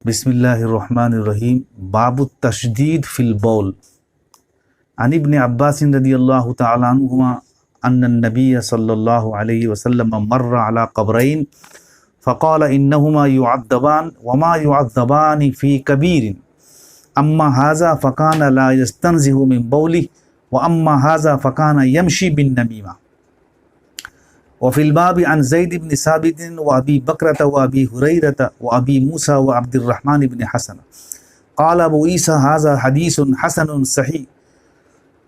बिस्मिल्लाहिर्रहमानिर्रहीम। बाबु तशदीद फिल बौल। अन इब्न अब्बास रदियल्लाहु तआला अन्हुमा अन्न नबिय सल्लल्लाहु अलैहि वसल्लम मर्र अला क़ब्रैन फ़क़ाल इन्नहुमा युअद्दबान वमा युअद्दबान फ़ी कबीर अम्मा हाज़ा फ़कान ला यस्तंज़िहु मिन बौलिहि व अम्मा हाज़ा फ़कान यमशी बिन नमीमा। वफ़िल बाबि अन ज़ैद इब्न साबित व अबी बकरत व अबी हुरैरत व अबी मूसा व अब्दुर्रहमान इब्न हसन क़ाल अबू ईसा हाज़ा हदीसुन हसनुन सही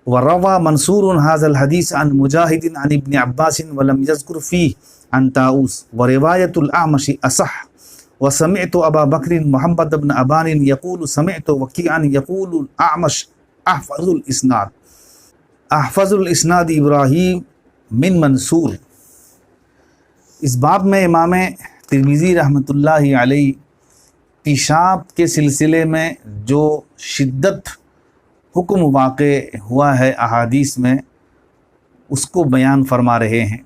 व रवा मंसूर हाज़ल हदीस अन मुजाहिद अन इब्न अब्बास व लम यज़कुर फ़ीह अन ताऊस व रिवायतुल अअमश असह व समिअतु अबा बकर मुहम्मद इब्न अबान यक़ूलु समिअतु वकीअन यक़ूलु अअमश अहफ़ज़ुल इस्नाद इब्राहीम मिन मंसूर। इस बाब में इमाम तिरमिज़ी रहमतुल्लाहि अलैहि पेशाब के सिलसिले में जो शिद्दत हुक्म वाक़े हुआ है अहादीस में, उसको बयान फरमा रहे हैं।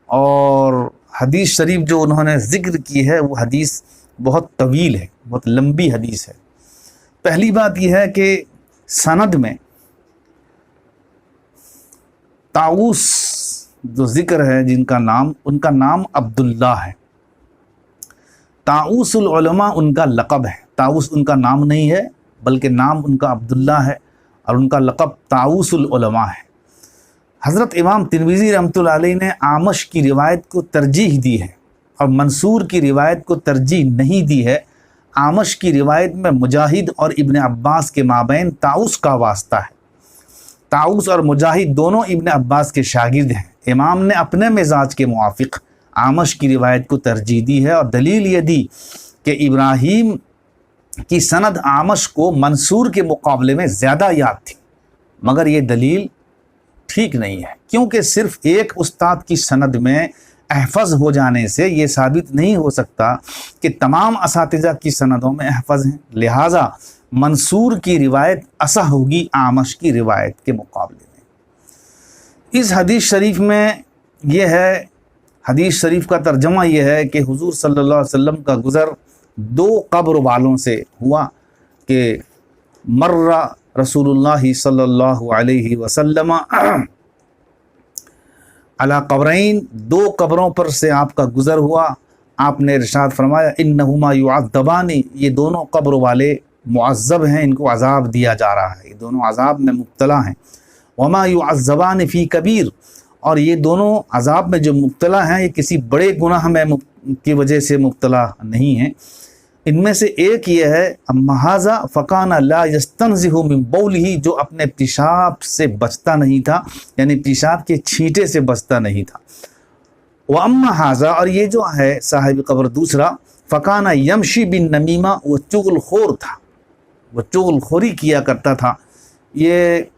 और हदीस शरीफ जो उन्होंने ज़िक्र की है वो हदीस बहुत तवील है, बहुत लंबी हदीस है। पहली बात यह है कि सनद में ताऊस जो ज़िक्र है जिनका नाम, उनका नाम अब्दुल्ला है। ताऊसुल उलमा उनका लक़ब है। ताऊस उनका नाम नहीं है बल्कि नाम उनका अब्दुल्ला है और उनका लक़ब ताऊसुल उलमा है। हज़रत इमाम तिरमिज़ी रहमतुल्लाह अलैहि ने आमश की रिवायत को तरजीह दी है और मंसूर की रिवायत को तरजीह नहीं दी है। आमश की रिवायत में मुजाहिद और इब्न अब्बास के माबैन ताऊस का वास्ता है। ताऊस और मुजाहिद दोनों इब्न अब्बास के शागिर्द हैं। इमाम ने अपने मिजाज के मुआफ़िक आमश की रिवायत को तरजीह दी है और दलील ये दी कि इब्राहीम की सनद आमश को मंसूर के मुकाबले में ज़्यादा याद थी, मगर ये दलील ठीक नहीं है, क्योंकि सिर्फ़ एक उस्ताद की सनद में अहफ़ज़ हो जाने से ये साबित नहीं हो सकता कि तमाम असातिज़ा की सनदों में अहफ़ज़ हैं। लिहाजा मंसूर की रिवायत असह होगी आमश की रिवायत के मुकाबले में। इस हदीस शरीफ में यह है, हदीस शरीफ का तर्जमा यह है कि हुज़ूर सल्लल्लाहु अलैहि वसल्लम का गुज़र दो कब्र वालों से हुआ कि मर्रा रसूलुल्लाह सल्लल्लाहु अलैहि वसल्लम अला क़ब्रैन, दो कब्रों पर से आपका गुज़र हुआ। आपने इरशाद फरमाया इन्नहुमा युअद्दबानी, ये दोनों कब्र वाले मुअज़्ज़ब हैं, इनको अज़ाब दिया जा रहा है, ये दोनों अज़ाब में मुब्तला हैं। वमा युअज़्ज़बान फ़ी कबीर, और ये दोनों अज़ाब में जो मुब्तला हैं ये किसी बड़े गुनाह में की वजह से मुब्तला नहीं हैं। इनमें से एक ये है अम्मा हाज़ा फ़काना ला यस्तंज़िहु मिन बौलिही, जो अपने पेशाब से बचता नहीं था, यानी पेशाब के छींटे से बचता नहीं था। व अम्मा हाज़ा, और ये जो है साहिब कब्र दूसरा, फ़काना यमशी बिन नमीमा, वो चुगलखोर था, वो चुगलखोरी किया करता था। ये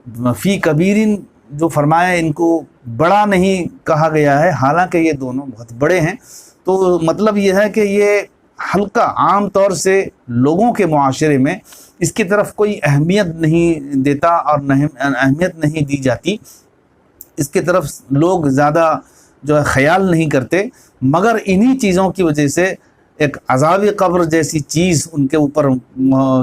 फ़ी कबीरिन जो फरमाया, इनको बड़ा नहीं कहा गया है, हालांकि ये दोनों बहुत बड़े हैं। तो मतलब ये है कि ये हल्का, आम तौर से लोगों के मुआशरे में इसकी तरफ कोई अहमियत नहीं देता और अहमियत नहीं दी जाती, इसकी तरफ लोग ज़्यादा जो है ख़याल नहीं करते, मगर इन्हीं चीज़ों की वजह से एक अज़ाब कब्र जैसी चीज़ उनके ऊपर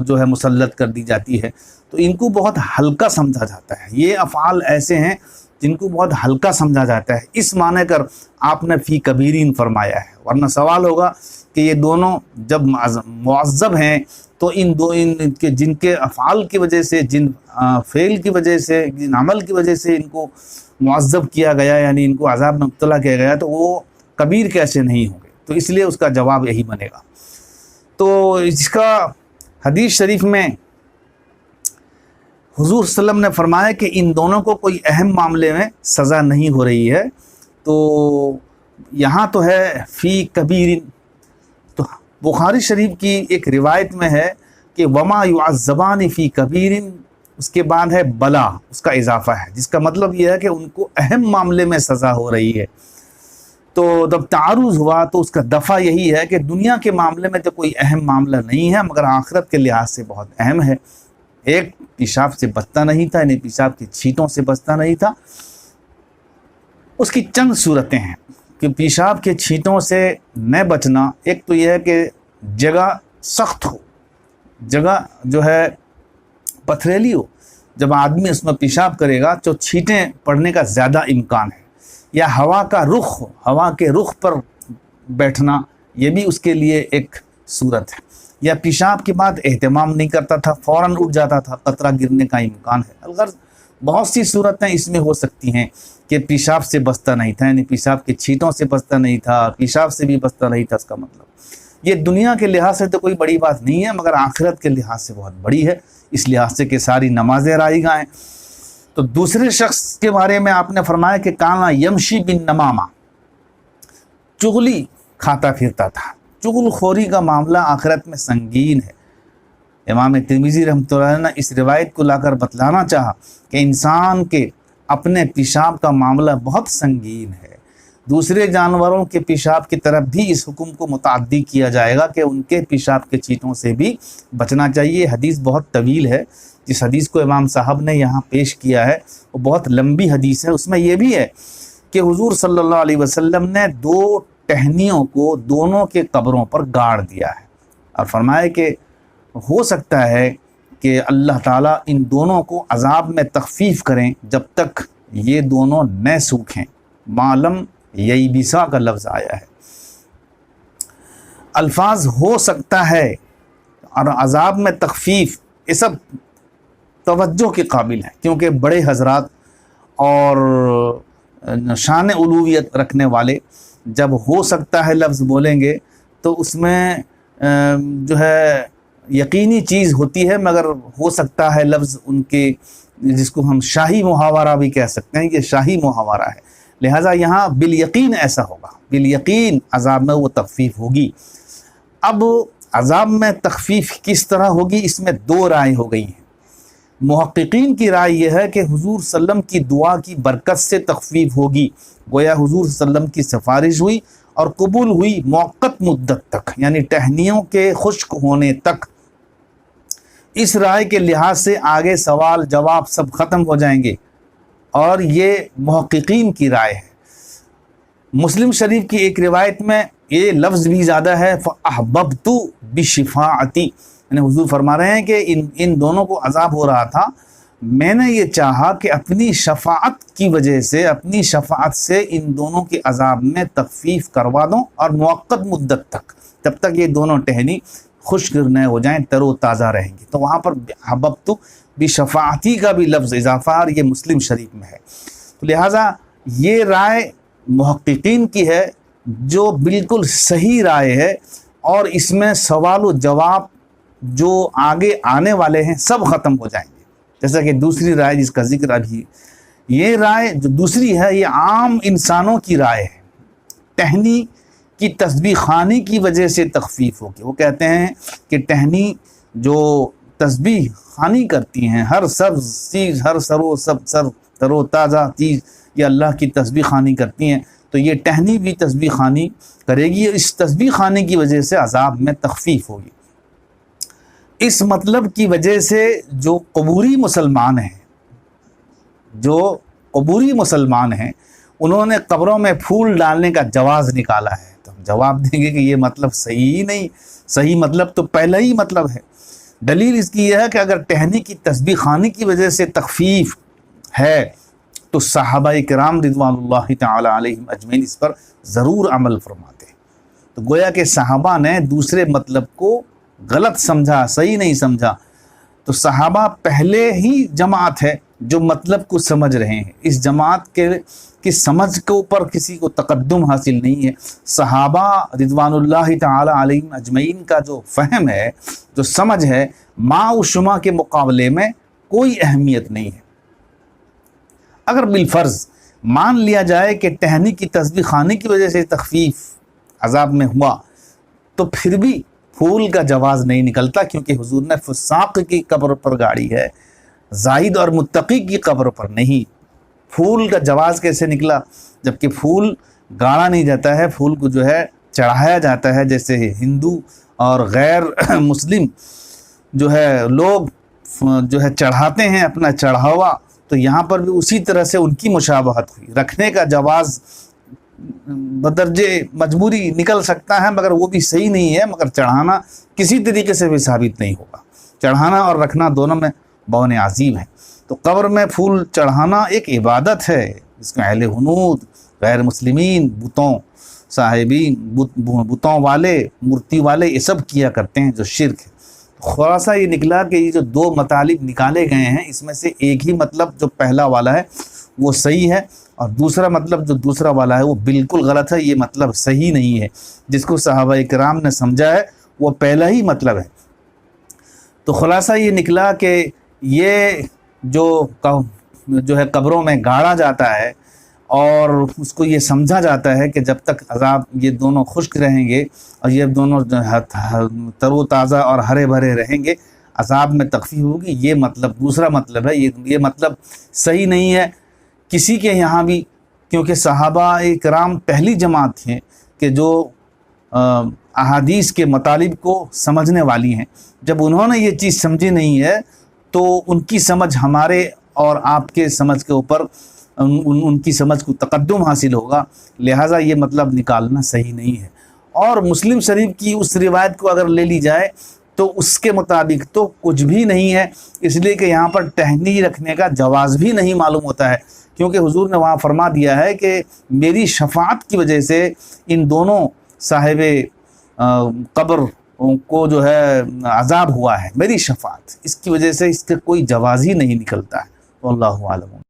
जो है मुसल्लत कर दी जाती है। तो इनको बहुत हल्का समझा जाता है। ये अफ़आल ऐसे हैं जिनको बहुत हल्का समझा जाता है, इस माने कर आपने फ़ी कबीरीन फरमाया है। वरना सवाल होगा कि ये दोनों जब मुअज़्ज़ब हैं तो इनके जिनके अफ़आल की वजह से, जिन फ़ेल की वजह से, जिन अमल की वजह से इनको मुअज़्ज़ब किया गया, यानी इनको अज़ाब में मुब्तला किया गया, तो वो कबीर कैसे नहीं होंगे? तो इसलिए उसका जवाब यही बनेगा। तो इसका हदीस शरीफ में हुज़ूर सल्लम ने फरमाया कि इन दोनों को कोई अहम मामले में सज़ा नहीं हो रही है। तो यहाँ तो है फ़ी कबीरिन, तो बुखारी शरीफ की एक रिवायत में है कि वमा युअज़्ज़बान फ़ी कबीरिन, उसके बाद है बला, उसका इजाफ़ा है, जिसका मतलब यह है कि उनको अहम मामले में सज़ा हो रही है। तो जब तारुज़ हुआ तो उसका दफ़ा यही है कि दुनिया के मामले में तो कोई अहम मामला नहीं है, मगर आखिरत के लिहाज से बहुत अहम है। एक पेशाब से बचता नहीं था, यानी पेशाब की छींटों से बचता नहीं था। उसकी चंद सूरतें हैं कि पेशाब के छींटों से न बचना। एक तो यह है कि जगह سخت ہو، جگہ جو ہے پتھریلی ہو، جب آدمی اس میں پیشاب کرے گا تو چھینٹیں پڑنے کا زیادہ امکان ہے، یا ہوا کا رخ ہو، ہوا کے رخ پر بیٹھنا، یہ بھی اس کے لیے ایک صورت ہے، یا پیشاب کے بعد اہتمام نہیں کرتا تھا، فوراً اٹھ جاتا تھا، قطرہ گرنے کا امکان ہے۔ الغرض بہت سی صورتیں اس میں ہو سکتی ہیں کہ پیشاب سے بچتا نہیں تھا، یعنی پیشاب کے چھینٹوں سے بچتا نہیں تھا، پیشاب سے بھی بچتا نہیں تھا۔ اس کا مطلب یہ دنیا کے لحاظ سے تو کوئی بڑی بات نہیں ہے، مگر آخرت کے لحاظ سے بہت بڑی ہے، اس لحاظ سے کہ ساری نمازیں رائے گاہ ہیں۔ تو دوسرے شخص کے بارے میں آپ نے فرمایا کہ کانا یمشی بن نمامہ، چغلی کھاتا پھرتا تھا۔ چغل خوری کا معاملہ آخرت میں سنگین ہے۔ امام ترمذی رحمۃ اللہ علیہ نے اس روایت کو لا کر بتلانا چاہا کہ انسان کے اپنے پیشاب کا معاملہ بہت سنگین ہے، دوسرے جانوروں کے پیشاب کی طرف بھی اس حکم کو متعدی کیا جائے گا کہ ان کے پیشاب کے چھینٹوں سے بھی بچنا چاہیے۔ حدیث بہت طویل ہے، جس حدیث کو امام صاحب نے یہاں پیش کیا ہے وہ بہت لمبی حدیث ہے۔ اس میں یہ بھی ہے کہ حضور صلی اللہ علیہ وسلم نے 2 ٹہنیوں کو دونوں کے قبروں پر گاڑ دیا ہے، اور فرمایا کہ ہو سکتا ہے کہ اللہ تعالیٰ ان دونوں کو عذاب میں تخفیف کریں جب تک یہ دونوں نہ سوکھیں۔ معلم یہی بیسا کا لفظ آیا ہے۔ الفاظ ہو سکتا ہے اور عذاب میں تخفیف، یہ سب توجہ کے قابل ہے، کیونکہ بڑے حضرات اور شان علویت رکھنے والے جب ہو سکتا ہے لفظ بولیں گے تو اس میں جو ہے یقینی چیز ہوتی ہے، مگر ہو سکتا ہے لفظ ان کے، جس کو ہم شاہی محاورہ بھی کہہ سکتے ہیں، یہ شاہی محاورہ ہے، لہٰذا یہاں بالیقین ایسا ہوگا، بالیقین عذاب میں وہ تخفیف ہوگی۔ اب عذاب میں تخفیف کس طرح ہوگی، اس میں 2 رائے ہو گئی ہیں۔ محققین کی رائے یہ ہے کہ حضور صلی اللہ علیہ وسلم کی دعا کی برکت سے تخفیف ہوگی، گویا حضور صلی اللہ علیہ وسلم کی سفارش ہوئی اور قبول ہوئی موقت مدت تک، یعنی ٹہنیوں کے خشک ہونے تک۔ اس رائے کے لحاظ سے آگے سوال جواب سب ختم ہو جائیں گے، اور یہ محققین کی رائے ہے۔ مسلم شریف کی ایک روایت میں یہ لفظ بھی زیادہ ہے، فَأَحْبَبْتُ بِشِفَاعَتِي، یعنی حضور فرما رہے ہیں کہ ان دونوں کو عذاب ہو رہا تھا، میں نے یہ چاہا کہ اپنی شفاعت کی وجہ سے، اپنی شفاعت سے ان دونوں کے عذاب میں تخفیف کروا دوں، اور موقت مدت تک، جب تک یہ دونوں ٹہنی خشک نہ ہو جائیں، تر و تازہ رہیں گی۔ تو وہاں پر حببت بشفاعتی کا بھی لفظ اضافہ، اور یہ مسلم شریف میں ہے۔ تو لہٰذا یہ رائے محققین کی ہے جو بالکل صحیح رائے ہے، اور اس میں سوال و جواب جو آگے آنے والے ہیں سب ختم ہو جائیں گے، جیسا کہ دوسری رائے جس کا ذکر ابھی، یہ رائے جو دوسری ہے یہ عام انسانوں کی رائے ہے، ٹہنی کی تسبیح خوانی کی وجہ سے تخفیف ہوگی۔ وہ کہتے ہیں کہ ٹہنی جو تسبیح خوانی کرتی ہیں، ہر سبز چیز، ہر تر و تازہ چیز یہ اللہ کی تسبیح خوانی کرتی ہیں، تو یہ ٹہنی بھی تسبیح خوانی کرے گی، اس تسبیح خوانی کی وجہ سے عذاب میں تخفیف ہوگی۔ اس مطلب کی وجہ سے جو قبوری مسلمان ہیں انہوں نے قبروں میں پھول ڈالنے کا جواز نکالا ہے۔ تو ہم جواب دیں گے کہ یہ مطلب صحیح نہیں، صحیح مطلب تو پہلا ہی مطلب ہے۔ دلیل اس کی یہ ہے کہ اگر ٹہنی کی تسبیح خوانی کی وجہ سے تخفیف ہے تو صحابہ کرام رضوان اللہ تعالی علیہم اجمعین اس پر ضرور عمل فرماتے۔ تو گویا کہ صحابہ نے دوسرے مطلب کو غلط سمجھا، صحیح نہیں سمجھا۔ تو صحابہ پہلے ہی جماعت ہے جو مطلب کو سمجھ رہے ہیں، اس جماعت کی سمجھ کے اوپر کسی کو تقدم حاصل نہیں ہے۔ صحابہ رضوان اللہ تعالی علیہم اجمعین کا جو فہم ہے، جو سمجھ ہے، ما و شما کے مقابلے میں کوئی اہمیت نہیں ہے۔ اگر بالفرض مان لیا جائے کہ ٹہنی کی تسبیح خوانی کی وجہ سے تخفیف عذاب میں ہوا، تو پھر بھی پھول کا جواز نہیں نکلتا، کیونکہ حضور نے فساق کی قبر پر گاڑی ہے، زاہد اور متقی کی قبر پر نہیں۔ پھول کا جواز کیسے نکلا؟ جبکہ پھول گاڑا نہیں جاتا ہے، پھول کو جو ہے چڑھایا جاتا ہے، جیسے ہندو اور غیر مسلم جو ہے لوگ جو ہے چڑھاتے ہیں اپنا چڑھاوا، تو یہاں پر بھی اسی طرح سے ان کی مشابہت ہوئی۔ رکھنے کا جواز बदर्जे मजबूरी निकल सकता है, मगर वो भी सही नहीं है, मगर चढ़ाना किसी तरीके से भी साबित नहीं होगा। चढ़ाना और रखना दोनों में बौन अजीब है। तो कब्र में फूल चढ़ाना एक इबादत है जिसमें अहले हुनूद, गैर मुस्लिमीन, बुतों साहिबीन, बुतों वाले, मूर्ति वाले ये सब किया करते हैं, जो शिरक है। खुलासा ये निकला कि ये जो दो मतालिब निकाले गए हैं इसमें से एक ही मतलब जो पहला वाला है वो सही है, और दूसरा मतलब जो दूसरा वाला है वो बिल्कुल गलत है, ये मतलब सही नहीं है। जिसको सहाबा इकराम ने समझा है वो पहला ही मतलब है। तो खुलासा ये निकला कि ये जो है कब्रों में गाड़ा जाता है और उसको ये समझा जाता है कि जब तक अज़ाब ये दोनों खुश्क रहेंगे और ये दोनों तरोताज़ा और हरे भरे रहेंगे, अज़ाब में तख़फ़ीफ़ होगी। ये मतलब दूसरा मतलब है, ये मतलब सही नहीं है किसी के यहाँ भी, क्योंकि सहाबा इकराम पहली जमात थे कि जो अहादीस के मतालिब को समझने वाली हैं। जब उन्होंने ये चीज़ समझी नहीं है तो उनकी समझ हमारे और आपके समझ के ऊपर उनकी समझ को तकद्दुम हासिल होगा, लिहाजा ये मतलब निकालना सही नहीं है। और मुस्लिम शरीफ की उस रिवायत को अगर ले ली जाए तो उसके मुताबिक तो कुछ भी नहीं है, इसलिए कि यहाँ पर टहनी रखने का जवाज़ भी नहीं मालूम होता है, क्योंकि हुजूर ने वहाँ फरमा दिया है कि मेरी शफाअत की वजह से इन दोनों साहिबे कब्र को जो है अज़ाब हुआ है, मेरी शफाअत, इसकी वजह से इसका कोई जवाज़ ही नहीं निकलता है। वल्लाहु आलम।